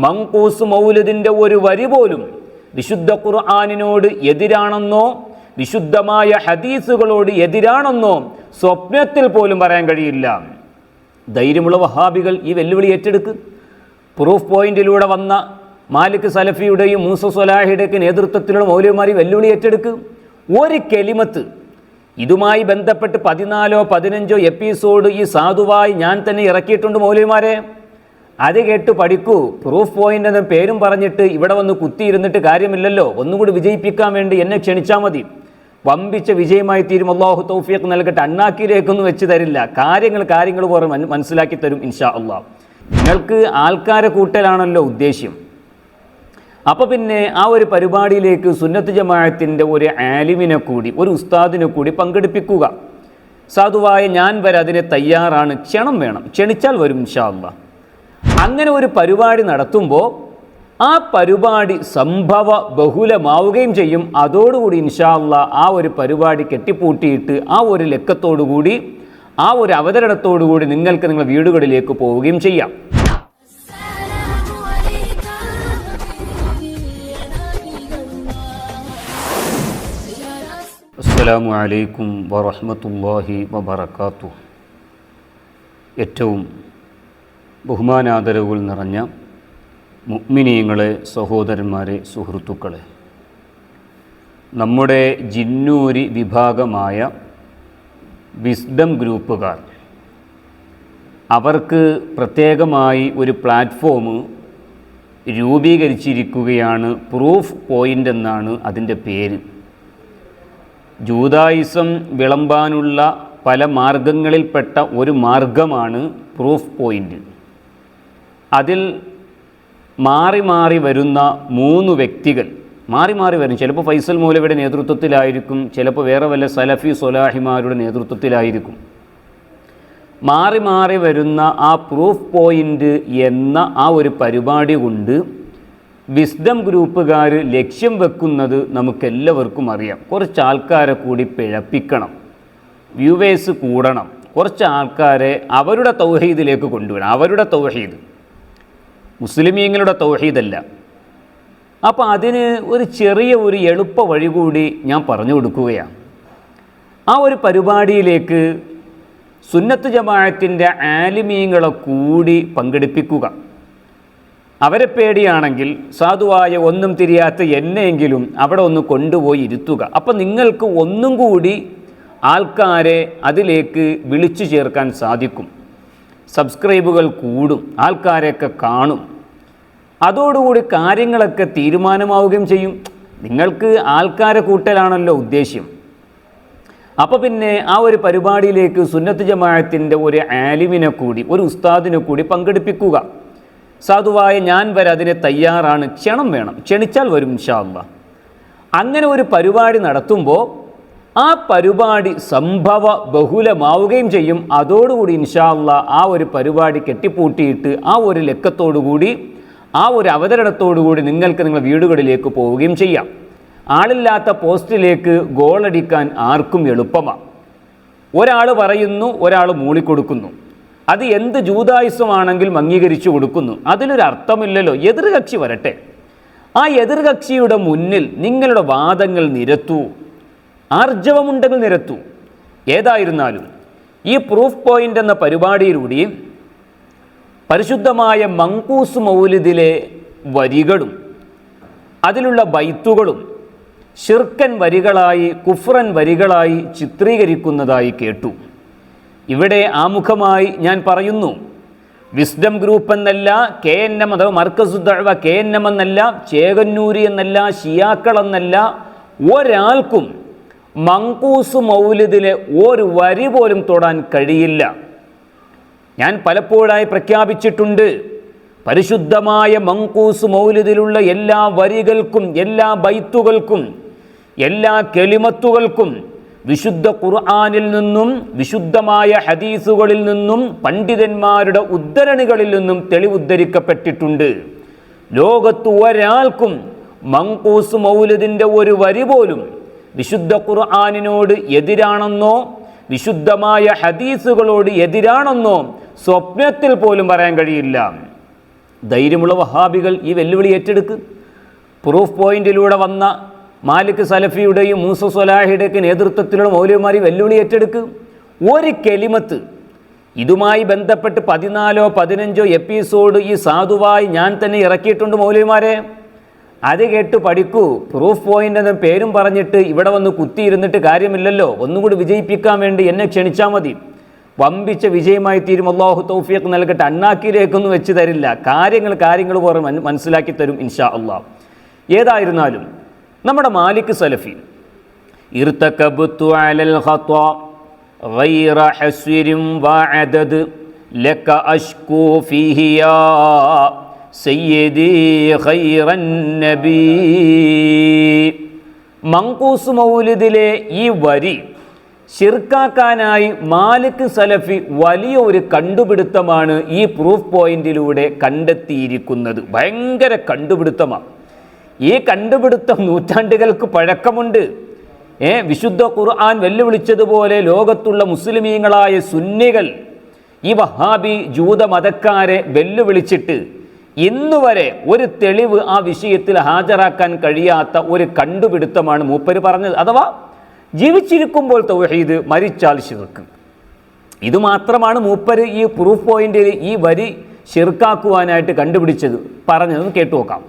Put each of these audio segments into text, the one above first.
മങ്കൂസ് മൗലിദിൻ്റെ ഒരു വരി പോലും വിശുദ്ധ ഖുർആനിനോട് എതിരാണെന്നോ വിശുദ്ധമായ ഹദീസുകളോട് എതിരാണെന്നോ സ്വപ്നത്തിൽ പോലും പറയാൻ കഴിയില്ല. ധൈര്യമുള്ള വഹാബികൾ ഈ വെല്ലുവിളി ഏറ്റെടുക്ക്. പ്രൂഫ് പോയിന്റിലൂടെ വന്ന മാലിക് സലഫിയുടെയും മൂസ സ്വലാഹിയുടെയൊക്കെ നേതൃത്വത്തിലുള്ള മൗലവിമാർ വെല്ലുവിളി ഏറ്റെടുക്ക്. ഒരു കെലിമത്ത് ഇതുമായി ബന്ധപ്പെട്ട് 14 15 എപ്പിസോഡ് ഈ സാധുവായി ഞാൻ തന്നെ ഇറക്കിയിട്ടുണ്ട് മൗലവിമാരെ. അത് കേട്ട് പഠിക്കൂ. പ്രൂഫ് പോയിന്റ് എന്ന പേരും പറഞ്ഞിട്ട് ഇവിടെ വന്ന് കുത്തിയിരുന്നിട്ട് കാര്യമില്ലല്ലോ. ഒന്നുകൂടി വിജയിപ്പിക്കാൻ വേണ്ടി എന്നെ ക്ഷണിച്ചാൽ മതി. വമ്പിച്ച വിജയമായി തീരും. അല്ലാഹു തൗഫീഖ് നൽകട്ടെ. അണ്ണാക്കിലേക്കൊന്നും വെച്ച് തരില്ല. കാര്യങ്ങൾ പോലെ മനസ്സിലാക്കി തരും ഇൻഷാ അള്ളാഹ്. നിങ്ങൾക്ക് ആൾക്കാരെ കൂട്ടലാണല്ലോ ഉദ്ദേശ്യം. അപ്പോൾ പിന്നെ ആ ഒരു പരിപാടിയിലേക്ക് സുന്നത്ത് ജമാഅത്തിൻ്റെ ഒരു ആലിമിനെ കൂടി, ഒരു ഉസ്താദിനെ കൂടി പങ്കെടുപ്പിക്കുക. സാധുവായ ഞാൻ വരെ അതിന് തയ്യാറാണ്. ക്ഷണം വേണം, ക്ഷണിച്ചാൽ വരും ഇൻഷാ അള്ളാഹ്. അങ്ങനെ ഒരു പരിപാടി നടത്തുമ്പോൾ ആ പരിപാടി സംഭവ ബഹുലമാവുകയും ചെയ്യും. അതോടുകൂടി ഇൻഷാ അള്ളാഹ് ആ ഒരു പരിപാടി കെട്ടിപ്പൂട്ടിയിട്ട് ആ ഒരു ലക്കത്തോടുകൂടി, ആ ഒരു അവതരണത്തോടുകൂടി നിങ്ങൾക്ക് നിങ്ങളുടെ വീടുകളിലേക്ക് പോവുകയും ചെയ്യാം. അസ്സലാമു അലൈക്കും വറഹ്മത്തുള്ളാഹി വബറകാതുഹു. ഏറ്റവും ബഹുമാനാദരവുകൾ നിറഞ്ഞ മുഅ്മിനീങ്ങളെ, സഹോദരന്മാരെ, സുഹൃത്തുക്കളെ, നമ്മുടെ ജിന്നൂരി വിഭാഗമായ വിസ്ഡം ഗ്രൂപ്പുകാർ അവർക്ക് പ്രത്യേകമായി ഒരു പ്ലാറ്റ്ഫോം രൂപീകരിച്ചിരിക്കുകയാണ്. പ്രൂഫ് പോയിൻ്റ് എന്നാണ് അതിൻ്റെ പേര്. ജൂദായിസം വിളമ്പാനുള്ള പല മാർഗങ്ങളിൽപ്പെട്ട ഒരു മാർഗമാണ് പ്രൂഫ് പോയിൻ്റ്. അതിൽ മാറി മാറി വരുന്ന 3 വ്യക്തികൾ മാറി വരും. ചിലപ്പോൾ ഫൈസൽ മൗലവിയുടെ നേതൃത്വത്തിലായിരിക്കും, ചിലപ്പോൾ വേറെ വല്ല സലഫി സ്വലാഹിമാരുടെ നേതൃത്വത്തിലായിരിക്കും. മാറി മാറി വരുന്ന ആ പ്രൂഫ് പോയിൻ്റ് എന്ന ആ ഒരു പരിപാടി കൊണ്ട് വിസ്ഡം ഗ്രൂപ്പുകാർ ലക്ഷ്യം വെക്കുന്നത് നമുക്കെല്ലാവർക്കും അറിയാം. കുറച്ച് ആൾക്കാരെ കൂടി പിഴപ്പിക്കണം, വ്യൂവേഴ്സ് കൂടണം, കുറച്ച് ആൾക്കാരെ അവരുടെ തൗഹീദിലേക്ക് കൊണ്ടുവരണം. അവരുടെ തൗഹീദ്, മുസ്ലിമീങ്ങളുടെ തൗഹീദല്ല. അപ്പോൾ അതിന് ഒരു ചെറിയ ഒരു എളുപ്പ വഴി കൂടി ഞാൻ പറഞ്ഞു കൊടുക്കുകയാണ്. ആ ഒരു പരിപാടിയിലേക്ക് സുന്നത്ത് ജമാഅത്തിൻ്റെ ആലിമീങ്ങളെ കൂടി പങ്കെടുപ്പിക്കുക. അവരെ പേടിയാണെങ്കിൽ സാധുവായ ഒന്നും തിരിയാത്ത എന്നെയെങ്കിലും അവിടെ ഒന്ന് കൊണ്ടുപോയി ഇരുത്തുക. അപ്പം നിങ്ങൾക്ക് ഒന്നും കൂടി ആൾക്കാരെ അതിലേക്ക് വിളിച്ചു ചേർക്കാൻ സാധിക്കും. സബ്സ്ക്രൈബുകൾ കൂടും, ആൾക്കാരെയൊക്കെ കാണും. അതോടുകൂടി കാര്യങ്ങളൊക്കെ തീരുമാനമാവുകയും ചെയ്യും. നിങ്ങൾക്ക് ആൾക്കാരെ കൂട്ടലാണല്ലോ ഉദ്ദേശ്യം. അപ്പോൾ പിന്നെ ആ ഒരു പരിപാടിയിലേക്ക് സുന്നത്ത് ജമാഅത്തിൻ്റെ ഒരു ആലിമിനെ കൂടി, ഒരു ഉസ്താദിനെ കൂടി പങ്കെടുപ്പിക്കുക. സാധുവായ ഞാൻ വരെ അതിന് തയ്യാറാണ്. ക്ഷണം വേണം, ക്ഷണിച്ചാൽ വരും ഇൻഷാ അള്ളാഹ്. അങ്ങനെ ഒരു പരിപാടി നടത്തുമ്പോൾ ആ പരിപാടി സംഭവ ബഹുലമാവുകയും ചെയ്യും. അതോടുകൂടി ഇൻഷാ അള്ളാഹ് ആ ഒരു പരിപാടി കെട്ടിപ്പൂട്ടിയിട്ട് ആ ഒരു ലക്കത്തോടുകൂടി, ആ ഒരു അവതരണത്തോടുകൂടി നിങ്ങൾക്ക് നിങ്ങളുടെ വീടുകളിലേക്ക് പോവുകയും ചെയ്യാം. ആളില്ലാത്ത പോസ്റ്റിലേക്ക് ഗോളടിക്കാൻ ആർക്കും എളുപ്പമാണ്. ഒരാൾ പറയുന്നു, ഒരാൾ മൂളിക്കൊടുക്കുന്നു. അത് എന്ത് ജൂദായുസമാണെങ്കിലും അംഗീകരിച്ചു കൊടുക്കുന്നു. അതിലൊരു അർത്ഥമില്ലല്ലോ. എതിർകക്ഷി വരട്ടെ, ആ എതിർകക്ഷിയുടെ മുന്നിൽ നിങ്ങളുടെ വാദങ്ങൾ നിരത്തൂ, ആർജവമുണ്ടെങ്കിൽ നിരത്തൂ. ഏതായിരുന്നാലും ഈ പ്രൂഫ് പോയിൻ്റ് എന്ന പരിപാടിയിലൂടെ പരിശുദ്ധമായ മങ്കൂസ് മൗലിദിലെ വരികളും അതിലുള്ള ബൈത്തുകളും ശിർക്കൻ വരികളായി, കുഫ്രൻ വരികളായി ചിത്രീകരിക്കുന്നതായി കേട്ടു. ഇവിടെ ആമുഖമായി ഞാൻ പറയുന്നു, വിസ്ഡം ഗ്രൂപ്പ് എന്നല്ല, KNM അഥവാ മർക്കസു ദഅവ KNM എന്നല്ല, ചേകന്നൂരി എന്നല്ല, ഷിയാക്കൾ എന്നല്ല, ഒരാൾക്കും മങ്കൂസ് മൗലിദിലെ ഒരു വരി പോലും തൊടാൻ കഴിയില്ല. ഞാൻ പലപ്പോഴായി പ്രഖ്യാപിച്ചിട്ടുണ്ട്, പരിശുദ്ധമായ മങ്കൂസ് മൗലിദിലുള്ള എല്ലാ വരികൾക്കും, എല്ലാ ബൈത്തുകൾക്കും, എല്ലാ കെലിമത്തുകൾക്കും വിശുദ്ധ ഖുർആനിൽ നിന്നും വിശുദ്ധമായ ഹദീസുകളിൽ നിന്നും പണ്ഡിതന്മാരുടെ ഉദ്ധരണികളിൽ നിന്നും തെളിവുദ്ധരിക്കപ്പെട്ടിട്ടുണ്ട്. ലോകത്ത് ഒരാൾക്കും മങ്കൂസ് മൗലിദിൻ്റെ ഒരു വരി പോലും വിശുദ്ധ ഖുർആനിനോട് എതിരാണെന്നോ വിശുദ്ധമായ ഹദീസുകളോട് എതിരാണെന്നോ സ്വപ്നത്തിൽ പോലും പറയാൻ കഴിയില്ല. ധൈര്യമുള്ള വഹാബികൾ ഈ വെല്ലുവിളി ഏറ്റെടുക്ക്. പ്രൂഫ് പോയിന്റിലൂടെ വന്ന മാലിക് സലഫിയുടെയും മൂസ സ്വലാഹിയുടെയൊക്കെ നേതൃത്വത്തിലുള്ള മൗലവിമാർ ഈ വെല്ലുവിളി ഏറ്റെടുക്ക്. ഒരു കെലിമത്ത് ഇതുമായി ബന്ധപ്പെട്ട് 14 or 15 എപ്പിസോഡ് ഈ സാധുവായി ഞാൻ തന്നെ ഇറക്കിയിട്ടുണ്ട് മൗലവിമാരെ. അത് കേട്ട് പഠിക്കൂ. പ്രൂഫ് പോയിന്റ് എന്ന പേരും പറഞ്ഞിട്ട് ഇവിടെ വന്ന് കുത്തിയിരുന്നിട്ട് കാര്യമില്ലല്ലോ. ഒന്നുകൂടി വിജയിപ്പിക്കാൻ വേണ്ടി എന്നെ ക്ഷണിച്ചാൽ മതി. വമ്പിച്ച വിജയമായി തീരും. അല്ലാഹു തൗഫീഖ് നൽകട്ടെ. അണ്ണാക്കിലേക്കൊന്നും വെച്ച് തരില്ല. കാര്യങ്ങൾ പോലെ മനസ്സിലാക്കി തരും ഇൻഷാ അള്ളാഹ്. ഏതായിരുന്നാലും നമ്മുടെ മാലിക് സലഫി ഇർതകബ്തു അലൽ ഖത്വ ഗൈറ ഹസ്വിരിൻ വഅദദ് ലക അഷ്കൂ ഫീഹി യാ സയ്യിദി ഖൈറൻ നബി. മങ്കൂസ് മൗലിദിലെ ഈ വരി ശിർക്കാക്കാനായി മാലിക് സലഫി വലിയ ഒരു കണ്ടുപിടുത്തമാണ് ഈ പ്രൂഫ് പോയിന്റിലൂടെ കണ്ടെത്തിയിരിക്കുന്നത്. ഭയങ്കര കണ്ടുപിടുത്തമാണ്. ഈ കണ്ടുപിടുത്തം നൂറ്റാണ്ടുകൾക്ക് പഴക്കമുണ്ട്. വിശുദ്ധ ഖുർആൻ വെല്ലുവിളിച്ചതുപോലെ ലോകത്തുള്ള മുസ്ലിമീങ്ങളായ സുന്നികൾ ഈ വഹാബി ജൂത മതക്കാരെ വെല്ലുവിളിച്ചിട്ട് ഇന്നുവരെ ഒരു തെളിവ് ആ വിഷയത്തിൽ ഹാജരാക്കാൻ കഴിയാത്ത ഒരു കണ്ടുപിടുത്തമാണ് മൂപ്പര് പറഞ്ഞത്. അഥവാ ജീവിച്ചിരിക്കുമ്പോൾ തൗഹീദ്, മരിച്ചാൽ ശിർക്ക്. ഇത് മാത്രമാണ് മൂപ്പര് ഈ പ്രൂഫ് പോയിന്റിൽ ഈ വരി ശിർക്കാക്കുവാനായിട്ട് കണ്ടുപിടിച്ചത്. പറഞ്ഞത് കേട്ടു നോക്കാം.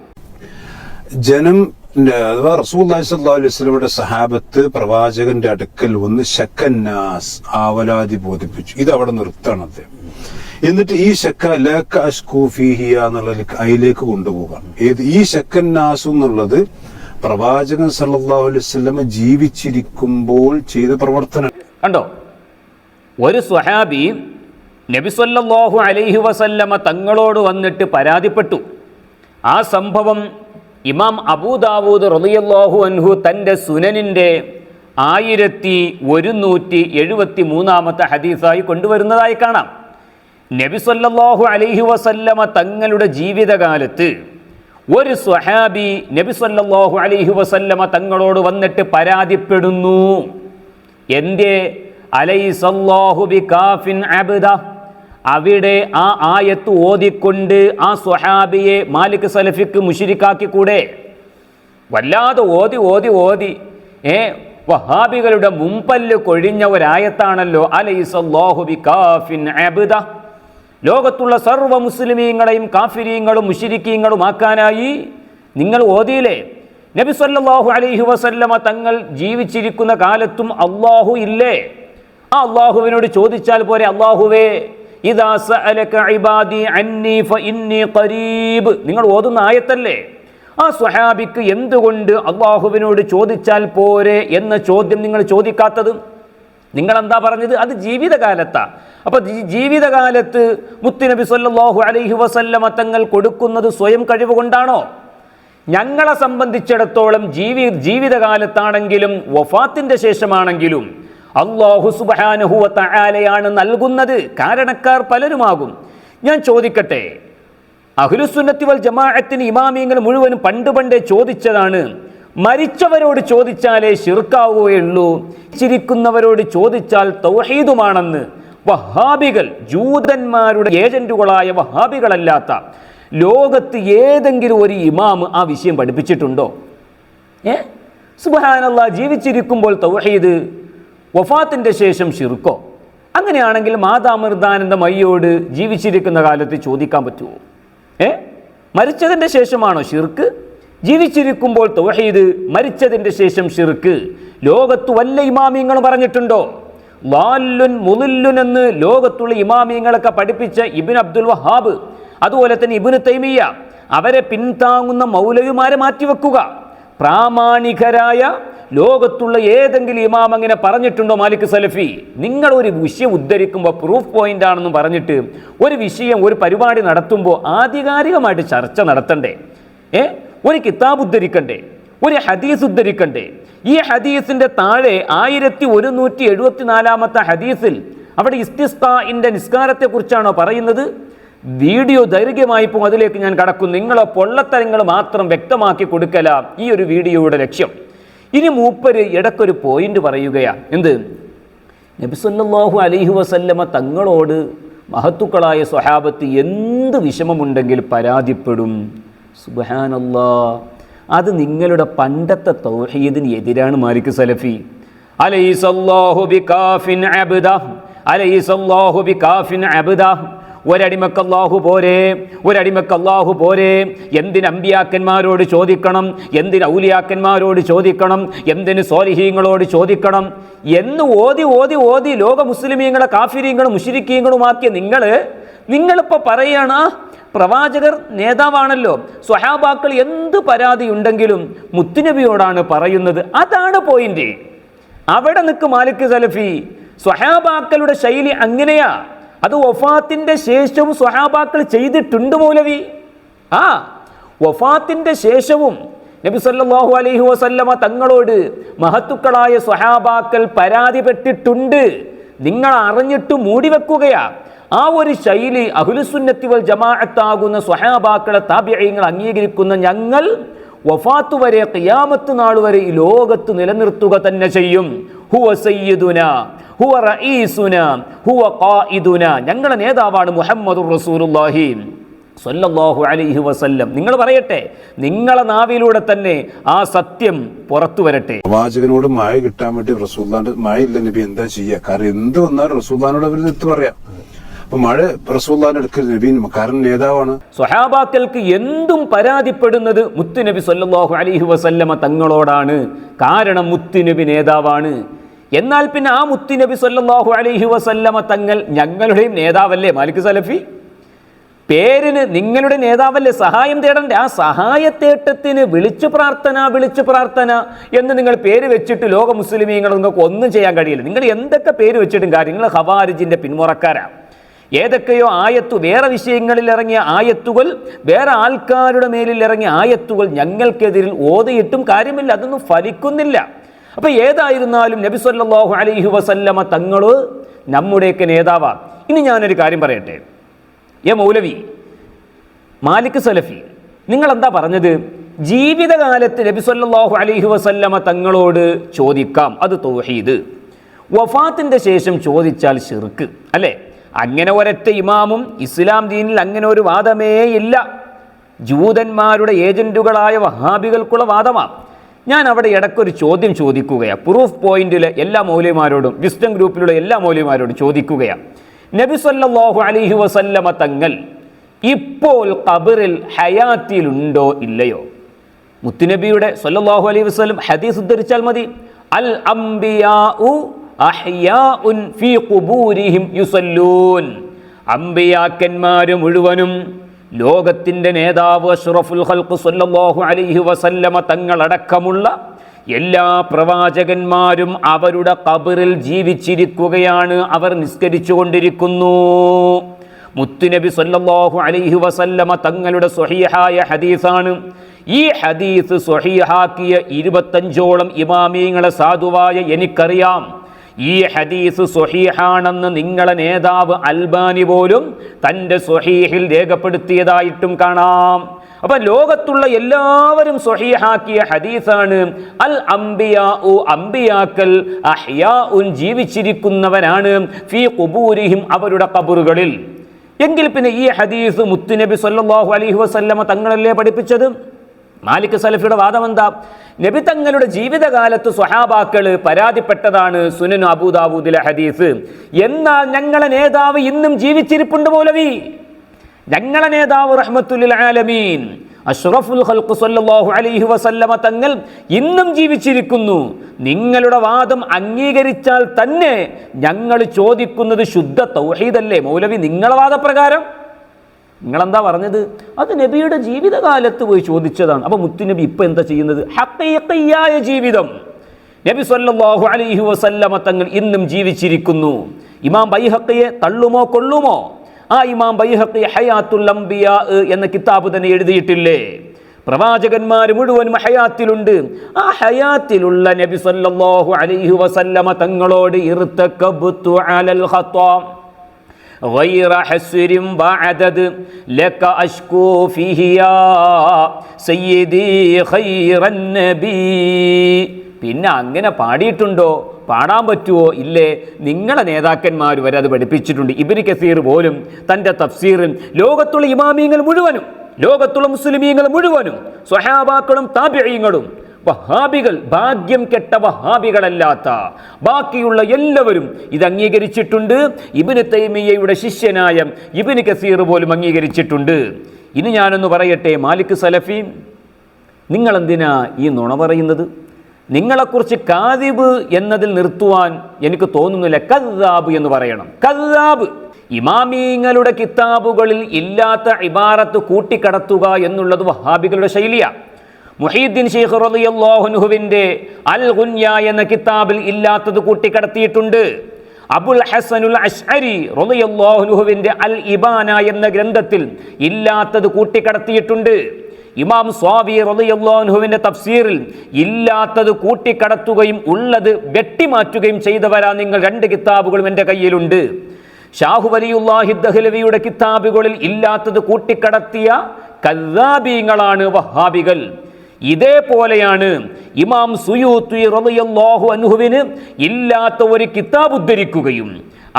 ജനം അഥവാ റസൂലുള്ളാഹി സ്വല്ലല്ലാഹു അലൈഹി വസല്ലമയുടെ സഹാബത്ത് പ്രവാചകന്റെ അടുക്കൽ വന്ന് ശക്കന്നാസ് ആവലാതി ബോധിപ്പിച്ചു. ഇത് അവിടെ നിർത്തണം അദ്ദേഹം. എന്നിട്ട് ഈ ശക്ക ലക അഷ്കൂ ഫീഹിയ എന്നുള്ള അതിലേക്ക് കൊണ്ടുപോകാം. ഏത് ഈ ശക്കന്നാസ് എന്നുള്ളത് പ്രവാചകൻ സല്ലല്ലാഹു അലൈഹി വസല്ലമ ജീവിച്ചിരിക്കുമ്പോൾ ചെയ്ത പ്രവർത്തനം കണ്ടോ. ഒരു സ്വഹാബി നബി സല്ലല്ലാഹു അലൈഹി വസല്ലമ തങ്ങളോട് വന്നിട്ട് പരാതിപ്പെട്ടു. ആ സംഭവം ഇമാം അബൂ ദാവൂദ് റളിയല്ലാഹു അൻഹു തൻ്റെ സുനനിൻ്റെ 1173 ഹദീസായി കൊണ്ടുവരുന്നതായി കാണാം. നബി സല്ലല്ലാഹു അലൈഹി വസല്ലമ തങ്ങളുടെ ജീവിതകാലത്ത് ഒരു സ്വഹാബി നബി സല്ലല്ലാഹു അലൈഹി വസല്ലമ തങ്ങളോട് വന്നിട്ട് പരാതിപ്പെടുന്നു. എന്തേ? അലൈസല്ലാഹു ബികാഫിൻ അബ്ദ. അവിടെ ആ ആയത്ത് ഓതിക്കൊണ്ട് ആ സ്വഹാബിയെ മാലിക് സലഫിക്ക് മുശ്രിക്കാക്കി കൂടെ? വല്ലാതെ ഓതി വഹാബികളുടെ മുമ്പല്ല് കൊഴിഞ്ഞ ഒരായത്താണല്ലോ അലൈസല്ലാഹു ബികാഫിൻ അബ്ദ. ലോകത്തുള്ള സർവ്വ മുസ്ലിമീങ്ങളെയും കാഫിരീങ്ങളും മുശ്രിക്കീങ്ങളും ആക്കാനായി നിങ്ങൾ ഓതിയില്ലേ? നബി സല്ലല്ലാഹു അലൈഹി വസല്ലമ തങ്ങൾ ജീവിച്ചിരിക്കുന്ന കാലത്തും അല്ലാഹു ഇല്ലേ? ആ അല്ലാഹുവിനോട് ചോദിച്ചാൽ പോരെ, അല്ലാഹുവേ ഇദാ സഅലക ഇബാദി അന്നി ഫഇന്നി ഖരീബ്. നിങ്ങൾ ഓതുന്ന ആയത്തല്ലേ? ആ സ്വഹാബിക്ക് എന്തുകൊണ്ട് അല്ലാഹുവിനോട് ചോദിച്ചാൽ പോരെ എന്ന ചോദ്യം നിങ്ങൾ ചോദിക്കാത്തത്? നിങ്ങൾ എന്താ പറഞ്ഞത്? അത് ജീവിതകാലത്താ. അപ്പൊ ജീവിതകാലത്ത് മുത്തുനബി സല്ലല്ലാഹു അലൈഹി വസല്ലമ തങ്ങൾ കൊടുക്കുന്നത് സ്വയം കഴിവ് കൊണ്ടാണോ? ഞങ്ങളെ സംബന്ധിച്ചിടത്തോളം ജീവിതകാലത്താണെങ്കിലും വഫാത്തിന്റെ ശേഷമാണെങ്കിലും അല്ലാഹു സുബ്ഹാനഹു വ തആലയാണ് നൽകുന്നത്. കാരണക്കാർ പലരുമാകും. ഞാൻ ചോദിക്കട്ടെ, അഹ്ലുസുന്നത്തി വൽ ജമാഅത്തിന് ഇമാമിയങ്ങൾ മുഴുവനും പണ്ടേ ചോദിച്ചതാണ്, മരിച്ചവരോട് ചോദിച്ചാലേ ശിർക്കാവുകയുള്ളൂ, ചിരിക്കുന്നവരോട് ചോദിച്ചാൽ തൗഹീദുമാണെന്ന്. വഹാബികൾ, ജൂതന്മാരുടെ ഏജന്റുകളായ വഹാബികളല്ലാത്ത ലോകത്ത് ഏതെങ്കിലും ഒരു ഇമാം ആ വിഷയം പഠിപ്പിച്ചിട്ടുണ്ടോ? സുബ്ഹാനല്ലാഹ്, ജീവിച്ചിരിക്കുമ്പോൾ തൗഹീദ്, വഫാത്തിൻ്റെ ശേഷം ശിർക്കോ? അങ്ങനെയാണെങ്കിൽ മാതാമൃതാനന്ദ മയ്യോട് ജീവിച്ചിരിക്കുന്ന കാലത്ത് ചോദിക്കാൻ പറ്റുമോ? മരിച്ചതിൻ്റെ ശേഷമാണോ ശിർക്ക്? ജീവിച്ചിരിക്കുമ്പോൾ തൗഹീദ്, മരിച്ചതിൻ്റെ ശേഷം ശിർക്ക്. ലോകത്ത് വല്ല ഇമാമിയങ്ങളും പറഞ്ഞിട്ടുണ്ടോ? ളാല്ലുൻ മുളില്ലുൻ എന്ന് ലോകത്തുള്ള ഇമാമിയങ്ങളൊക്കെ പഠിപ്പിച്ച ഇബ്നു അബ്ദുൽ വഹാബ്, അതുപോലെ തന്നെ ഇബ്നു തൈമിയ്യ, അവരെ പിന്താങ്ങുന്ന മൗലവിമാരെ മാറ്റിവെക്കുക. പ്രാമാണികരായ ലോകത്തുള്ള ഏതെങ്കിലും ഇമാം അങ്ങനെ പറഞ്ഞിട്ടുണ്ടോ? മാലിക് സലഫി, നിങ്ങൾ ഒരു വിഷയം ഉദ്ധരിക്കുമ്പോൾ പ്രൂഫ് പോയിന്റ് ആണെന്ന് പറഞ്ഞിട്ട് ഒരു വിഷയം, ഒരു പരിപാടി നടത്തുമ്പോൾ ആധികാരികമായിട്ട് ചർച്ച നടത്തണ്ടേ? ഒരു കിതാബ് ഉദ്ധരിക്കണ്ടേ? ഒരു ഹദീസ് ഉദ്ധരിക്കണ്ടേ? ഈ ഹദീസിന്റെ താഴെ 1174 ഹദീസിൽ അവിടെ ഇസ്തിസ്ഖാഇന്റെ നിസ്കാരത്തെ കുറിച്ചാണോ പറയുന്നത്? വീഡിയോ ദൈർഘ്യമായി പോകും, അതിലേക്ക് ഞാൻ കടക്കും. നിങ്ങളെ പൊള്ളത്തരങ്ങൾ മാത്രം വ്യക്തമാക്കി കൊടുക്കല ഈ ഒരു വീഡിയോയുടെ ലക്ഷ്യം. ഇനി മൂപ്പര് ഇടയ്ക്കൊരു പോയിന്റ് പറയുകയാ. എന്ത്? നബി സല്ലല്ലാഹു അലൈഹി വസല്ലമ തങ്ങളോട് മഹത്തുക്കളായ സ്വഹാബത്ത് എന്ത് വിഷമമുണ്ടെങ്കിൽ പരാതിപ്പെടും. സുബ്ഹാനല്ലാഹ്, അത് നിങ്ങളുടെ പണ്ടത്തെ തൗഹീദിന് എതിരാണ് മാലിക് സലഫി. അലൈസല്ലാഹു ബികാഫിൻ അബ്ദ, അലൈസല്ലാഹു ബികാഫിൻ അബ്ദ. ഒരടിമക്കല്ലാഹു പോരെ, ഒരടിമക്കല്ലാഹു പോരെ. എന്തിന് അമ്പിയാക്കന്മാരോട് ചോദിക്കണം, എന്തിന് ഔലിയാക്കന്മാരോട് ചോദിക്കണം, എന്തിന് സ്വാലിഹീങ്ങളോട് ചോദിക്കണം എന്ന് ഓതി ഓതി ഓതി ലോക മുസ്ലിമീങ്ങളെ കാഫിരീങ്ങളും മുശ്രിക്കീങ്ങളുമാക്കിയ നിങ്ങളിപ്പോൾ പറയാണ് പ്രവാചകർ നേതാവാണല്ലോ, സ്വഹാബാക്കൾ എന്ത് പരാതിയുണ്ടെങ്കിലും മുത്തുനബിയോടാണ് പറയുന്നത്. അതാണ് പോയിന്റ്. അവിടെ നിൽക്ക് മാലിക് സലഫി. സ്വഹാബാക്കളുടെ ശൈലി അങ്ങനെയാ. അത് വഫാത്തിന്റെ ശേഷവും സ്വഹാബാക്കൾ ചെയ്തിട്ടുണ്ട് മൗലവി. വഫാത്തിന്റെ ശേഷവും നബി സല്ലല്ലാഹു അലൈഹി വസല്ലമ തങ്ങളോട് മഹത്തുക്കളായ സ്വഹാബാക്കൾ പരാതിപ്പെട്ടിട്ടുണ്ട്. നിങ്ങൾ അറിഞ്ഞിട്ട് മൂടിവെക്കുകയാ. ആ ഒരു ശൈലി അഹ്ലുസുന്നത്തി വൽ ജമാഅത്താകുന്ന സ്വഹാബാക്കളെ താബിഈങ്ങൾ അംഗീകരിക്കുന്ന ഞങ്ങൾ വഫാത്ത് വരെ ഖിയാമത്ത് നാൾ വരെ ഈ ലോകത്ത് നിലനിർത്തുക തന്നെ ചെയ്യും. ഹുവ സയ്യിദുന, ഹുവ റഈസുന, ഹുവ ഖായിദുന. ഞങ്ങളുടെ നേതാവാണ് മുഹമ്മദുർ റസൂലുള്ളാഹി സ്വല്ലല്ലാഹു അലൈഹി വസല്ലം. നിങ്ങൾ പറയട്ടെ, നിങ്ങളെ നാവിലൂടെ തന്നെ ആ സത്യം പുറത്തു വരട്ടെ. പ്രവാചകനോട് മായ കിട്ടാൻ വേണ്ടി റസൂലുള്ളാഹിന്റെ മായ ഇല്ല നബി എന്താ ചെയ്യുക? കാരണം എന്ത് വന്നാലും റസൂലുള്ളാഹിനോട് അവർ എടുത്ത് പറയാം. അപ്പൊ മഴ റസൂലുള്ളാഹിന്റെ അടുക്കൽ നബി കാരണം നേതാവാണ്. സ്വഹാബാക്കൾക്ക് എന്തും പരാതിപ്പെടുന്നത് മുത്തുനബി സ്വല്ലല്ലാഹു അലൈഹി വസല്ലമ തങ്ങളോടാണ്. കാരണം മുത്തുനബി നേതാവാണ്. എന്നാൽ പിന്നെ ആ മുത്തുനബി സ്വല്ലല്ലാഹു അലൈഹി വസല്ലമ തങ്ങൾ ഞങ്ങളുടെയും നേതാവല്ലേ മാലിക് സലഫി? പേരിന് നിങ്ങളുടെ നേതാവല്ലേ? സഹായം തേടണ്ടേ? ആ സഹായത്തേട്ടത്തിന് വിളിച്ചു പ്രാർത്ഥന എന്ന് നിങ്ങൾ പേര് വെച്ചിട്ട് ലോക മുസ്ലിമീങ്ങൾ നിങ്ങൾക്ക് ഒന്നും ചെയ്യാൻ കഴിയില്ല. നിങ്ങൾ എന്തൊക്കെ പേര് വെച്ചിട്ടും കാര്യം. നിങ്ങൾ ഖവാരിജിന്റെ പിന്മുറക്കാരാണ്. ഏതൊക്കെയോ ആയത്തു, വേറെ വിഷയങ്ങളിൽ ഇറങ്ങിയ ആയത്തുകൾ, വേറെ ആൾക്കാരുടെ മേലിൽ ഇറങ്ങിയ ആയത്തുകൾ ഞങ്ങൾക്കെതിരിൽ ഓതിയിട്ടും കാര്യമില്ല, അതൊന്നും ഫലിക്കുന്നില്ല. അപ്പൊ ഏതായിരുന്നാലും നബി സല്ലല്ലാഹു അലൈഹി വസല്ലമ തങ്ങൾ നമ്മുടെയൊക്കെ നേതാവാണ്. ഇനി ഞാനൊരു കാര്യം പറയട്ടെ. മൗലവി മാലിക് സലഫി, നിങ്ങൾ എന്താ പറഞ്ഞത്? ജീവിതകാലത്ത് നബി സല്ലല്ലാഹു അലൈഹി വസല്ലമ തങ്ങളോട് ചോദിക്കാം, അത് തൗഹീദ്. വഫാത്തിന്റെ ശേഷം ചോദിച്ചാൽ ശിർക്ക് അല്ലേ? അങ്ങനെ ഒരൊറ്റ ഇമാമും ഇസ്ലാം ദീനിൽ അങ്ങനെ ഒരു വാദമേ ഇല്ല. ജൂതന്മാരുടെ ഏജന്റുകളായ വഹാബികൾക്കുള്ള വാദമാണ്. ഞാൻ അവിടെ ഇടയ്ക്കൊരു ചോദ്യം ചോദിക്കുകയാണ്. പ്രൂഫ് പോയിന്റിലെ എല്ലാ മൗലവിമാരോടും, വിസ്ഡം ഗ്രൂപ്പിലുള്ള എല്ലാ മൗലവിമാരോടും ചോദിക്കുകയാണ്. നബി സല്ലല്ലാഹു അലൈഹി വസല്ലമ തങ്ങൾ ഇപ്പോൾ ഖബറിൽ ഹയാത്തിലുണ്ടോ ഇല്ലയോ? മുത്തുനബിയുടെ സല്ലല്ലാഹു അലൈഹി വസല്ലം ഹദീസ് ഉദ്ധരിച്ചാൽ മതി. അൽ അംബിയാഉ അഹ്യാഉൻ ഫീ ഖുബൂരിഹിം യുസല്ലൂൻ. അംബിയാക്കന്മാർ മുഴുവനും ലോകത്തിന്റെ നേതാവ് അഷ്റഫുൽ ഖൽഖ് സല്ലല്ലാഹു അലൈഹി വസല്ലമ തങ്ങളടക്കമുള്ള എല്ലാ പ്രവാചകന്മാരും അവരുടെ ഖബറിൽ ജീവിച്ചിരിക്കുകയാണ്. അവർ നിസ്കരിച്ചു കൊണ്ടിരിക്കുന്നു. മുത്തുനബി സല്ലല്ലാഹു അലൈഹി വസല്ലമ തങ്ങളുടെ സ്വഹീഹായ ഹദീസാണ്. ഈ ഹദീസ് സ്വഹീഹാക്കിയ 25ഓളം ഇമാമീങ്ങളെ സാധുവായ എനിക്കറിയാം. ഈ ഹദീസ് സ്വഹീഹാണെന്ന് നിങ്ങളെ നേതാവ് അൽബാനി പോലും തൻ്റെ സ്വഹീഹിൽ രേഖപ്പെടുത്തിയതായിട്ടും കാണാം. അപ്പൊ ലോകത്തുള്ള എല്ലാവരും സ്വഹീഹാക്കിയ ഹദീസാണ്. അൽ അംബിയാഉ, അംബിയാക്കൾ അഹ്യാഉൻ, ജീവിച്ചിരിക്കുന്നവരാണ്, ഫീ ഖുബൂരിഹിം, അവരുടെ ഖബറുകളിൽ. എങ്കിൽ പിന്നെ ഈ ഹദീസ് മുത്തുനബി സല്ലല്ലാഹു അലൈഹി വസല്ലമ തങ്ങളല്ലേ പഠിപ്പിച്ചത്? മാലിക് സലഫിയുടെ വാദം എന്താ? നബി തങ്ങളുടെ ജീവിതകാലത്ത് സ്വഹാബാക്കൾ പരാതിപ്പെട്ടതാണ് സുനൻ അബൂദാവൂദിലെ ഹദീസ്. എന്നാൽ ഞങ്ങളെ നേതാവ് ഇന്നും ജീവിച്ചിരിപ്പുണ്ട് മൗലവി. ഞങ്ങളെ നേതാവ് റഹ്മത്തുൽ ആലമീൻ അഷ്റഫുൽ ഖൽഖ് സല്ലല്ലാഹു അലൈഹി വസല്ലമ തങ്ങൾ ഇന്നും ജീവിച്ചിരിക്കുന്നു. നിങ്ങളുടെ വാദം അംഗീകരിച്ചാൽ തന്നെ ഞങ്ങൾ ചോദിക്കുന്നത് ശുദ്ധ തൗഹീദല്ലേ മൗലവി? നിങ്ങളുടെ വാദപ്രകാരം നിങ്ങളെന്താ പറഞ്ഞത്? അത് നബിയുടെ ജീവിതകാലത്ത് പോയി ചോദിച്ചതാണ്. അപ്പൊ മുത്തുനബി ഇപ്പൊ എന്താ ചെയ്യുന്നത്? ഹഖീഖിയായ ജീവിതം. നബി സല്ലല്ലാഹു അലൈഹി വസല്ലമ തങ്ങൾ ഇന്നും ജീവിച്ചിരിക്കുന്നു. ഇമാം ബൈഹഖിയെ തള്ളുമോ കൊള്ളുമോ? ആ ഇമാം ബൈഹഖി ഹയാത്തുൽ അംബിയാ എന്ന കിതാബ് തന്നെ എഴുതിയിട്ടില്ലേ? പ്രവാചകന്മാർ മുഴുവനും ഹയാത്തിലുണ്ട്. ആ ഹയാത്തിലുള്ള നബി സല്ലല്ലാഹു അലൈഹി വസല്ലമ തങ്ങളോട് ഇർതകബ്തു അലൽ ഖത്താ غير حسر بعدد لك أشكو فيه يا سيدي خير النبي. പിന്നെ അങ്ങനെ പാടിയിട്ടുണ്ടോ, പാടാൻ പറ്റുമോ ഇല്ലേ? നിങ്ങളെ നേതാക്കന്മാർ വരെ അത് പഠിപ്പിച്ചിട്ടുണ്ട്. ഇബ്നു കസീർ പോലും തൻ്റെ തഫ്സീറിൽ ലോകത്തുള്ള ഇമാമിയങ്ങൾ മുഴുവനും, ലോകത്തുള്ള മുസ്ലിമീങ്ങൾ മുഴുവനും, സ്വഹാബാക്കളും താബിഈങ്ങളും, വഹാബികൾ, ഭാഗ്യം കെട്ട വഹാബികളല്ലാത്ത ബാക്കിയുള്ള എല്ലാവരും ഇത് അംഗീകരിച്ചിട്ടുണ്ട്. ഇബ്നു തൈമിയ്യയുടെ ശിഷ്യനായ ഇബ്നു കസീർ പോലും അംഗീകരിച്ചിട്ടുണ്ട്. ഇനി ഞാനൊന്ന് പറയട്ടെ, മാലിക് സലഫി, നിങ്ങളെന്തിനാ ഈ നുണ പറയുന്നത്? നിങ്ങളെക്കുറിച്ച് കാദിബ് എന്നതിൽ നിർത്തുവാൻ എനിക്ക് തോന്നുന്നില്ല, കദ്ദാബ് എന്ന് പറയണം. കദ്ദാബ്. ഇമാമീങ്ങളുടെ കിതാബുകളിൽ ഇല്ലാത്ത ഇബാറത്ത് കൂട്ടിക്കടത്തുക എന്നുള്ളത് വഹാബികളുടെ ശൈലിയാണ്. മുഹീദ്ദീൻ ശൈഖ് റളിയല്ലാഹു അൻഹുവിന്റെ അൽ ഗുൻയ എന്ന കിതാബിൽ ഇല്ലാത്തത് കൂട്ടിക്കടത്തിയിട്ടുണ്ട്. അബുൽ ഹസനുൽ അശ്അരി റളിയല്ലാഹു അൻഹുവിന്റെ അൽ ഇബാന എന്ന ഗ്രന്ഥത്തിൽ ഇല്ലാത്തത് കൂട്ടിക്കടത്തിയിട്ടുണ്ട്. ഇമാം സ്വാബി റളിയല്ലാഹു അൻഹുവിന്റെ തഫ്സീറിൽ ഇല്ലാത്തത് കൂട്ടിക്കടത്തുകയും ഉള്ളത് വെട്ടിമാറ്റുകയും ചെയ്തവരാ നിങ്ങൾ. 2 കിതാബുകളും എൻ്റെ കയ്യിലുണ്ട്. ഷാഹു വലിയുല്ലാഹി ദഹ്ലവിയുടെ കിതാബുകളിൽ ഇല്ലാത്തത് കൂട്ടിക്കടത്തിയ കദ്ദാബീങ്ങളാണ് വഹാബികൾ. ഇതേപോലെയാണ് ഇമാം സുയൂത്തി റളിയല്ലാഹു അൻഹുവിന് ഇല്ലാത്ത ഒരു കിതാബ് ഉദ്ധരിക്കുകയും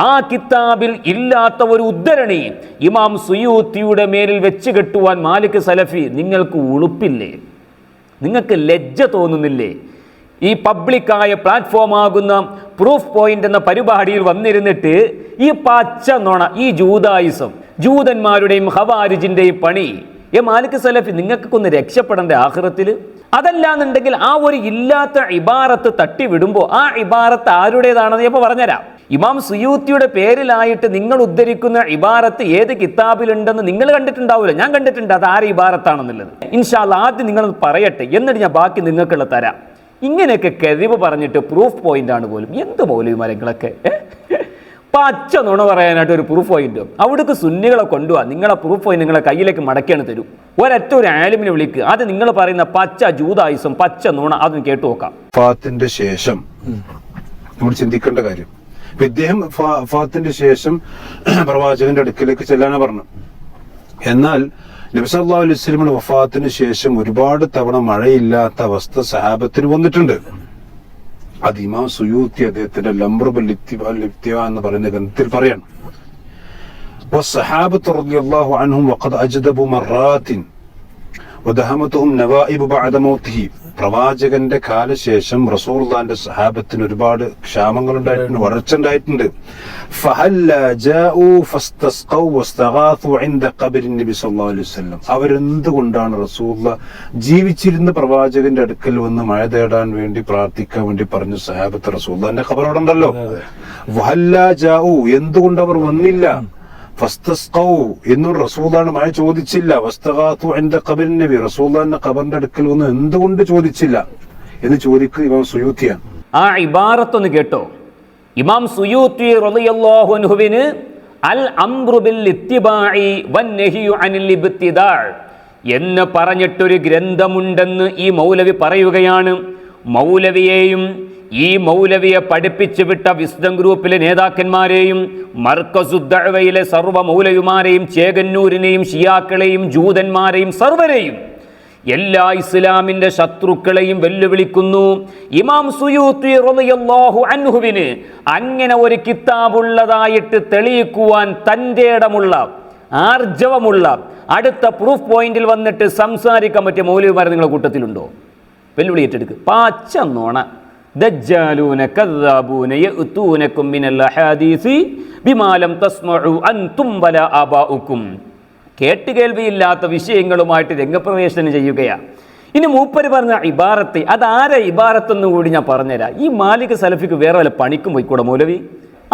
ആ കിതാബിൽ ഇല്ലാത്ത ഒരു ഉദ്ധരണി ഇമാം സുയൂത്തിയുടെ മേലിൽ വെച്ച് കെട്ടുവാൻ മാലിക് സലഫി നിങ്ങൾക്ക് ഉളുപ്പില്ലേ? നിങ്ങൾക്ക് ലജ്ജ തോന്നുന്നില്ലേ? ഈ പബ്ലിക്കായ പ്ലാറ്റ്ഫോമാകുന്ന പ്രൂഫ് പോയിന്റ് എന്ന പരിപാടിയിൽ വന്നിരുന്നിട്ട് ഈ പച്ച നുണ, ഈ ജൂതായിസം, ജൂതന്മാരുടെയും ഖവാരിജിന്റെയും പണി, മാലിക് സലഫി, നിങ്ങൾക്കൊന്ന് രക്ഷപ്പെടേണ്ട ആഖിറത്തിൽ. അതല്ലാന്നുണ്ടെങ്കിൽ ആ ഒരു ഇല്ലാത്ത ഇബാറത്ത് തട്ടിവിടുമ്പോൾ ആ ഇബാറത്ത് ആരുടേതാണെന്ന് ഞാൻ പറഞ്ഞുതരാം. ഇമാം സുയൂത്തിയുടെ പേരിലായിട്ട് നിങ്ങൾ ഉദ്ധരിക്കുന്ന ഇബാറത്ത് ഏത് കിതാബിലുണ്ടെന്ന് നിങ്ങൾ കണ്ടിട്ടുണ്ടാവില്ല, ഞാൻ കണ്ടിട്ടുണ്ട്. അത് ആര് ഇബാറത്താണെന്നുള്ളത് ഇൻഷാ അല്ലാഹ് ആദ്യം നിങ്ങളത് പറയട്ടെ, എന്നിട്ട് ഞാൻ ബാക്കി നിങ്ങൾക്കുള്ള തരാം. ഇങ്ങനെയൊക്കെ കെദിബ് പറഞ്ഞിട്ട് പ്രൂഫ് പോയിന്റ് ആണ് പോലും. എന്ത് മൗലവിമാരങ്ങളൊക്കെ പച്ച നുണ പറയാനായിട്ട് ഒരു പ്രൂഫ് പോയിന്റും. അവിടേക്ക് സുന്നികളെ കൊണ്ടുപോവാ, നിങ്ങളെ പ്രൂഫ് പോയിന്റ് നിങ്ങളെ കയ്യിലേക്ക് മടക്കിയാണ് തരും. ഒരൊറ്റ ഒരു ആലിമിനെ വിളിക്കുക, അത് നിങ്ങൾ പറയുന്ന പച്ച ജൂതായുസം, പച്ച നുണ, അതൊന്ന് കേട്ടു നോക്കാം. വഫാത്തിന്റെ ശേഷം നമ്മൾ ചിന്തിക്കേണ്ട കാര്യം, ഇദ്ദേഹം വഫാത്തിന്റെ ശേഷം പ്രവാചകന്റെ അടുക്കിലേക്ക് ചെല്ലാനാ പറഞ്ഞു. എന്നാൽ നബി സല്ലല്ലാഹു അലൈഹി വസല്ലമയുടെ വഫാത്തിന് ശേഷം ഒരുപാട് തവണ മഴയില്ലാത്ത അവസ്ഥ സഹാബത്തിന് വന്നിട്ടുണ്ട്. അത് ഇമാം സുയൂത്തി അദ്ദേഹത്തിന്റെ ലംബ്റുബൽ ഇഫ്തിവ എന്ന് പറയുന്ന ഗ്രന്ഥത്തിൽ പറയാണ്. والصحابة رضي الله عنهم وقد أجدبوا مرات ودهمتهم نوائب بعد موته. പ്രവാചകന്റെ കാലശേഷം റസൂലുള്ളാഹിന്റെ സഹാബത്തിന് ഒരുപാട് ക്ഷാമങ്ങൾ ഉണ്ടായിട്ടുണ്ട്, വരൾച്ച ഉണ്ടായിട്ടുണ്ട്. അവരെന്തുകൊണ്ടാണ് റസൂലുള്ളാഹി ജീവിച്ചിരുന്ന പ്രവാചകന്റെ അടുക്കൽ വന്ന് മഴ തേടാൻ വേണ്ടി പ്രാർത്ഥിക്കാൻ വേണ്ടി പറഞ്ഞു സഹാബത്ത്? റസൂലുള്ളാഹിന്റെ ഖബർ അവിടെ ഉണ്ടല്ലോ. എന്തുകൊണ്ട് അവർ വന്നില്ല? എന്നും റസൂലാണ് മഴ ചോദിച്ചില്ല. നബി റസൂലിന്റെ ഖബറിന്റെ അടുക്കൽ ഒന്നും എന്തുകൊണ്ട് ചോദിച്ചില്ല എന്ന് ചോദിക്കുക ഇമാം സുയൂത്തിയാണ്. ആ ഇബാറത്തൊന്ന് കേട്ടോ. ഇമാം സുയൂത്തി റളിയല്ലാഹു അൻഹുവിന് അൽ അംറു ബിൽ ഇത്തിബാഇ വന്നഹ്യു അനിൽ ഇബ്തിദാ എന്ന് പറഞ്ഞിട്ടൊരു ഗ്രന്ഥമുണ്ടെന്ന് ഈ മൗലവി പറയുകയാണ്. മൗലവിയെയും ഈ മൗലവിയെ പഠിപ്പിച്ചു വിട്ട വിസ്ഡം ഗ്രൂപ്പിലെ നേതാക്കന്മാരെയും മർക്കസുദ്ദഅവയിലെ സർവ്വ മൗലവിമാരെയും ചേകന്നൂരിനെയും ഷിയാക്കളെയും ജൂതന്മാരെയും സർവരെയും എല്ലാ ഇസ്ലാമിന്റെ ശത്രുക്കളെയും വെല്ലുവിളിക്കുന്നു. ഇമാം സുയൂത്തി റളിയല്ലാഹു അൻഹുവിന് അങ്ങനെ ഒരു കിതാബുള്ളതായിട്ട് തെളിയിക്കുവാൻ തൻ്റെ ഇടമുള്ള, ആർജവമുള്ള, അടുത്ത പ്രൂഫ് പോയിന്റിൽ വന്നിട്ട് സംസാരിക്കാൻ പറ്റിയ മൗലവിമാർ നിങ്ങളുടെ കൂട്ടത്തിലുണ്ടോ? വെല്ലുവിളി ഏറ്റെടുക്ക്. പാച്ച നോണ ദജ്ജാലൂന കദ്ദാബൂന യഅ്തൂനകും മിനൽ അഹാദീസി ബിമാ ലം തസ്മഉ അൻതും വലാ ആബാഉകും. കേട്ടുകേൾവിയില്ലാത്ത വിഷയങ്ങളുമായിട്ട് രംഗപ്രവേശനം ചെയ്യുകയാണ്. ഇനി മൂപ്പര് പറഞ്ഞ ഇബാറത്ത്, അതാരെ ഇബാറത്തെന്ന് കൂടി ഞാൻ പറഞ്ഞുതരാം. ഈ മാലിക് സലഫിക്ക് വേറെ വല്ല പണിക്കും പോയിക്കൂടെ മൗലവി?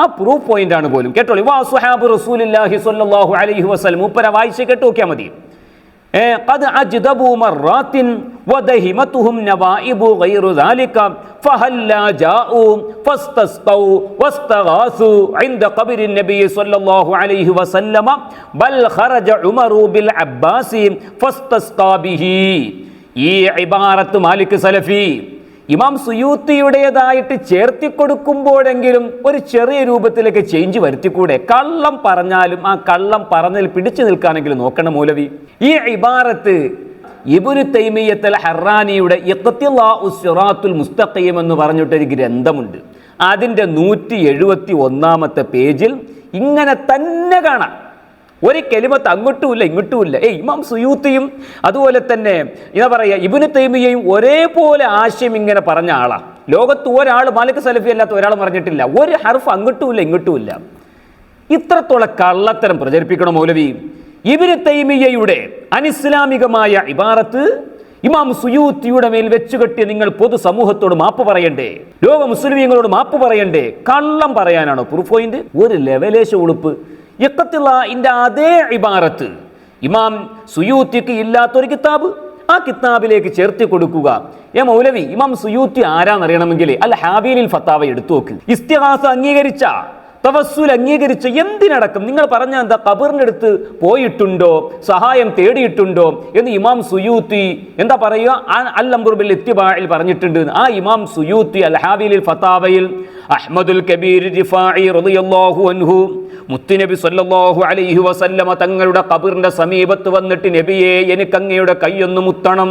ആ പ്രൂഫ് പോയിന്റ് ആണ് പോലും. കേട്ടോളി. വാ സ്വഹാബു റസൂലുള്ളാഹി സ്വല്ലല്ലാഹു അലൈഹി വസല്ലം, മൂപ്പര വായിച്ച് കേട്ട് നോക്കിയാൽ മതി. قد أجدبوا مرات ودهمتهم نوائب غير ذلك فهلا جاءوا فاستسقوا واستغاثوا عند قبر النبي صلى الله عليه وسلم بل خرج عمر بالعباس فاستسقى به. ഈ ഇബാറത്ത് മാലിക് സലഫി ഇമാം സുയൂത്തിയുടേതായിട്ട് ചേർത്തി കൊടുക്കുമ്പോഴെങ്കിലും ഒരു ചെറിയ രൂപത്തിലേക്ക് ചേഞ്ച് വരുത്തിക്കൂടെ? കള്ളം പറഞ്ഞാലും ആ കള്ളം പറഞ്ഞതിൽ പിടിച്ചു നിൽക്കാനെങ്കിലും നോക്കണം മൗലവി. ഈ ഇബാറത്ത് ഇബ്നു തൈമിയ്യത്തുൽ ഹർറാനിയുടെ ഇഖ്തിലാഉസ് സിറാത്തുൽ മുസ്തഖീം എന്ന് പറഞ്ഞിട്ടൊരു ഗ്രന്ഥമുണ്ട്. അതിൻ്റെ 171-ാമത്തെ പേജിൽ ഇങ്ങനെ തന്നെ കാണാം. ഒരു കെലിമത്ത് അങ്ങോട്ടുമില്ല ഇങ്ങോട്ടുമില്ല. ഇമാം സുയൂത്തിയും അതുപോലെ തന്നെ എന്താ പറയുക ഇബ്നു തൈമിയ്യയും ഒരേപോലെ ആശയം ഇങ്ങനെ പറഞ്ഞ ആളാണ്. ലോകത്ത് ഒരാൾ മാലിക് സലഫി അല്ലാത്ത ഒരാൾ പറഞ്ഞിട്ടില്ല. ഒരു ഹർഫ് അങ്ങോട്ടുമില്ല ഇങ്ങോട്ടുമില്ല. ഇത്രത്തോളം കള്ളത്തരം പ്രചരിപ്പിക്കണം മൗലവി. ഇബ്നു തൈമിയ്യയുടെ അനിസ്ലാമികമായ ഇബാറത്ത് ഇമാം സുയൂത്തിയുടെ മേൽ വെച്ചുകെട്ടി നിങ്ങൾ പൊതുസമൂഹത്തോട് മാപ്പ് പറയണ്ടേ? ലോക മുസ്ലിമീങ്ങളോട് മാപ്പ് പറയണ്ടേ? കള്ളം പറയാനാണോ പ്രൂഫ് പോയിന്റ്? ഒരു ലെവലേശ ഉളുപ്പ്. ഇഖ്തിലാഇന്റെ അതേ ഇബാറത്ത് ഇമാം സുയൂത്തിക്ക് ഇല്ലാത്തൊരു കിതാബ് ആ കിതാബിലേക്ക് ചേർത്തി കൊടുക്കുക. മൗലവി ഇമാം സുയൂത്തി ആരാന്നറിയണമെങ്കിൽ അൽ ഹാബീലിൽ ഫത്താവ എടുത്തു നോക്ക്. ഇസ്തിഗാസ അംഗീകരിച്ച, തവസ്സുൽ അംഗീകരിച്ച, എന്തിനടക്കം നിങ്ങൾ പറഞ്ഞ എന്താ ഖബറിന്റെ അടുത്ത് പോയിട്ടുണ്ടോ, സഹായം തേടിയിട്ടുണ്ടോ എന്ന് ഇമാം സുയൂത്തി എന്താ പറയുക അൽ അംറു ബിൽ ഇത്തിബാഇൽ പറഞ്ഞിട്ടുണ്ട്. ആ ഇമാം സുയൂത്തി അൽ ഹാബീലിൽ ഫത്താവയിൽ അഹ്മദുൽ കബീർ റിഫാഇ റളിയല്ലാഹു അൻഹു മുത്തുനബി സല്ലല്ലാഹു അലൈഹി വസല്ലമ തങ്ങളുടെ ഖബറിന്റെ സമീപത്ത് വന്നിട്ട് നബിയെ എനിക്ക് അങ്ങയുടെ കൈയൊന്ന് മുത്തണം,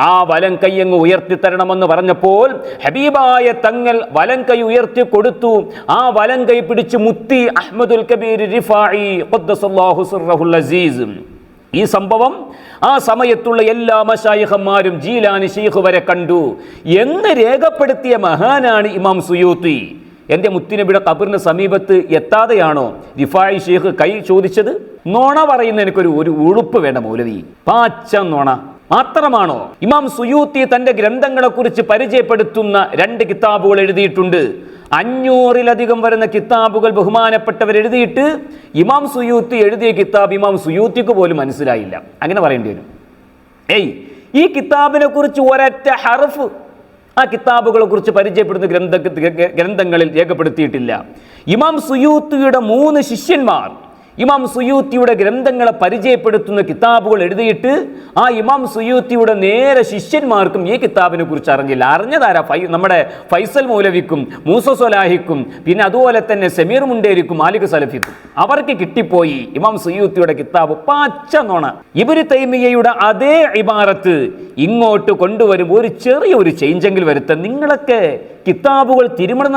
ആ വലം കൈ അങ്ങ് ഉയർത്തി തരണമെന്ന് പറഞ്ഞപ്പോൾ ഹബീബായ തങ്ങൾ വലം കൈ ഉയർത്തി കൊടുത്തു. ആ വലം കൈ പിടിച്ച് മുത്തി അഹ്മദുൽ കബീർ റിഫാഇ ഖദ്ദസല്ലാഹു സിർറഹുൽ അസീസ്. ഈ സംഭവം ആ സമയത്തുള്ള എല്ലാ മശായിഖന്മാരും ജീലാനി ശൈഖ് വരെ കണ്ടു എന്ന് രേഖപ്പെടുത്തിയ മഹാനാണ് ഇമാം സുയൂത്തി. എൻ്റെ മുത്തുനബിയുടെ ഖബറിന് സമീപത്ത് എത്താതെയാണോ റിഫായി ഷെയ്ഖ് കൈ ചോദിച്ചത്? നോണ പറയുന്ന എനിക്കൊരു ഉളുപ്പ് വേണ്ട മൗലവി. പാച്ച നോണ മാത്രമാണോ? ഇമാം സുയൂത്തി തൻ്റെ ഗ്രന്ഥങ്ങളെ കുറിച്ച് പരിചയപ്പെടുത്തുന്ന 2 കിതാബുകൾ എഴുതിയിട്ടുണ്ട്. 500-ലധികം വരുന്ന കിതാബുകൾ ബഹുമാനപ്പെട്ടവർ എഴുതിയിട്ട് ഇമാം സുയൂത്തി എഴുതിയ കിതാബ് ഇമാം സുയൂത്തിക്ക് പോലും മനസ്സിലായില്ല. അങ്ങനെ പറയേണ്ടി വരും. ഈ കിതാബിനെ കുറിച്ച് ഒരൊറ്റ ഹർഫ് ആ കിതാബുകളെ കുറിച്ച് പരിചയപ്പെടുന്ന ഗ്രന്ഥങ്ങളിൽ രേഖപ്പെടുത്തിയിട്ടില്ല. ഇമാം സുയൂത്തിയുടെ 3 ശിഷ്യന്മാർ ഇമാം സുയൂത്തിയുടെ ഗ്രന്ഥങ്ങളെ പരിചയപ്പെടുത്തുന്ന കിതാബുകൾ എഴുതിയിട്ട് ആ ഇമാം സുയൂത്തിയുടെ നേരെ ശിഷ്യന്മാർക്കും ഈ കിതാബിനെ കുറിച്ച് അറിഞ്ഞില്ല. അറിഞ്ഞതാരാ? നമ്മുടെ ഫൈസൽ മൗലവിക്കും മൂസ സൊലാഹിക്കും പിന്നെ അതുപോലെ തന്നെ സമീർ മുണ്ടേരിക്കും മാലിക് സലഫിക്കും. അവർക്ക് കിട്ടിപ്പോയി ഇമാം സുയൂത്തിയുടെ കിതാബ്. പാച്ച നോണ. ഇബ്നു തൈമിയ്യയുടെ അതേ ഇബാറത്ത് ഇങ്ങോട്ട് കൊണ്ടുവരും ഒരു ചെറിയൊരു ചേഞ്ചെങ്കിൽ വരുത്താൻ. നിങ്ങളൊക്കെ കിതാബുകൾ തിരുമറി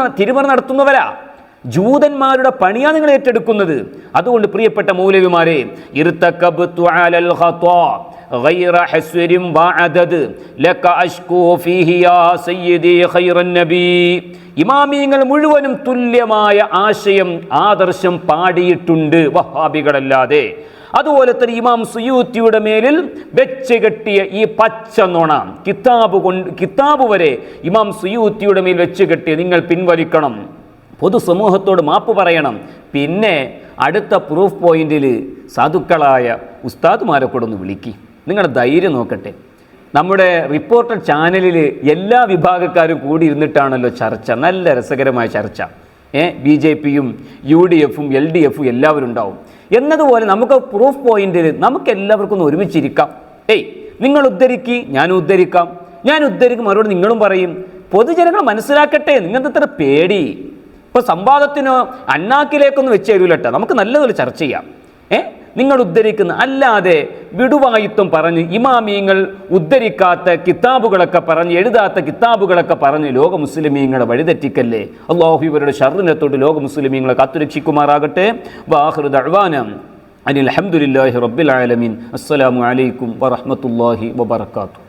നടത്തുന്നവരാ. ജൂതന്മാരുടെ പണിയാണ് നിങ്ങൾ ഏറ്റെടുക്കുന്നത്. അതുകൊണ്ട് പ്രിയപ്പെട്ട മൗലവിമാരെ, ഇർതകബ്തു അലൽ ഖതാ ഗൈറ ഹസ്രിൻ വഅദദ് ലക അഷ്കൂ ഫീഹി യാ സയ്യിദി ഖൈറൻ നബി. ഇമാമിയങ്ങൾ മുഴുവനും തുല്യമായ ആശയം ആദർശം പാടിയിട്ടുണ്ട് വഹാബികളല്ലാതെ. അതുപോലെ തന്നെ ഇമാം സുയൂത്തിയുടെ മേലിൽ വെച്ച് കെട്ടിയ ഈ പച്ച നോണ കിതാബ് വരെ ഇമാം സുയൂത്തിയുടെ മേൽ വെച്ച് കെട്ടിയ നിങ്ങൾ പിൻവലിക്കണം. പൊതുസമൂഹത്തോട് മാപ്പ് പറയണം. പിന്നെ അടുത്ത പ്രൂഫ് പോയിന്റിൽ സാധുക്കളായ ഉസ്താദുമാരെ കൂടെ ഒന്ന് വിളിക്കി. നിങ്ങളുടെ ധൈര്യം നോക്കട്ടെ. നമ്മുടെ റിപ്പോർട്ടർ ചാനലിൽ എല്ലാ വിഭാഗക്കാരും കൂടി ഇരുന്നിട്ടാണല്ലോ ചർച്ച. നല്ല രസകരമായ ചർച്ച. BJPയും UDFും LDFും എല്ലാവരും ഉണ്ടാവും. എന്നതുപോലെ നമുക്ക് പ്രൂഫ് പോയിന്റിൽ നമുക്ക് എല്ലാവർക്കും ഒന്ന് ഒരുമിച്ചിരിക്കാം. നിങ്ങൾ ഉദ്ധരിക്കി, ഞാൻ ഉദ്ധരിക്കാം. ഞാൻ ഉദ്ധരിക്കും, മറുപടി നിങ്ങളും പറയും. പൊതുജനങ്ങൾ മനസ്സിലാക്കട്ടെ. നിങ്ങൾക്ക് എത്ര പേടി? ഇപ്പോൾ സംവാദത്തിനോ അണ്ണാക്കിലേക്കൊന്നും വെച്ച് തരൂലട്ടോ. നമുക്ക് നല്ലതൊരു ചർച്ച ചെയ്യാം. നിങ്ങൾ ഉദ്ധരിക്കുന്ന അല്ലാതെ വിടുവായിത്വം പറഞ്ഞ് ഇമാമിയങ്ങൾ ഉദ്ധരിക്കാത്ത കിതാബുകളൊക്കെ പറഞ്ഞ് എഴുതാത്ത കിതാബുകളൊക്കെ പറഞ്ഞ് ലോക മുസ്ലിമീങ്ങളെ വഴിതെറ്റിക്കല്ലേ. അല്ലാഹു ഇവരുടെ ശർറിനെ തൊട്ട് ലോക മുസ്ലിമീങ്ങളെ കാത്തുരക്ഷിക്കുമാറാകട്ടെ. വആഖിറു ദഅ്വാന അനിൽ ഹംദുലില്ലാഹി റബ്ബിൽ ആലമീൻ. അസ്സലാമു അലൈക്കും വറഹ്മത്തുള്ളാഹി വബറകാതുഹു.